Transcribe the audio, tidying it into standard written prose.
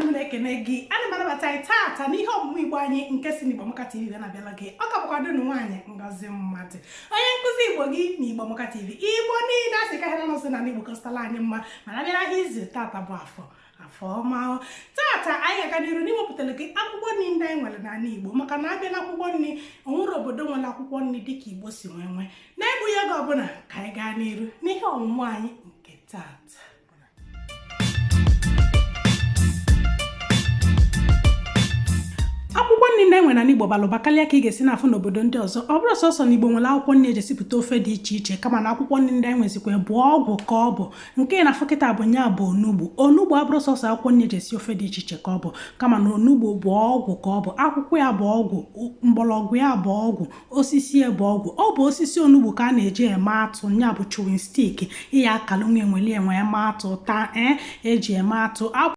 m na-ekene gị ana m anabata anyị taata n'ihe ọmụmụ Igbo anyị nke si n'Igbo Amaka TV na-abịala gị ọ ka bụkwa dunu nwaanyị Ngozi Mmadụ onye nkụzi Igbo gị na Igbo Amaka TV Igbo niile asị ka ha nọsị na Igbo kọstala anyị mma mana bịara izu taata bụ afọ ọma taata anyị ga-aga n'iru n'iwepụtara gị akwụkwọ nri ndị anyị nwere n'ala Igbo maka na abịa na akwụkwọ nri onwere obodo nwere akwụkwọ nri dịka Igbo si nwee na-egbughị oge ọbụla ka anyị gaa n'iru n'ihe ọmụmụ anyị nke taata. Akwụkwọ nri ndị enwe na Igbo balụ bakalịa ka ị ga-esi n'afọ n'obodo ndị ọzọ ọ bụrụ sọsọ na Igbo nwere akwụkwọ nri ejesipụta ofe dị iche iche kama na akwụkwọ nri ndị enwezikwa bụ ọgwụ ka ọ bụ nke na afọ kịta bụ nya bụ onugbu abụrụ sọsọ akwụkwọ nri ejesi ofe dị iche iche ka ọ bụ kama na onugbu bụ ọgwụ ka ọ bụ akwụkwọ ya bụ ọgwụ mgbọrọgwụ ya bụ ọgwụ osisi ya bụ ọgwụ ọ bụ osisi onugbu ka a na-eji eme atụ nya bụ chewing stick ịya akala nwe enweli enwe eme atụ taa eji eme atụ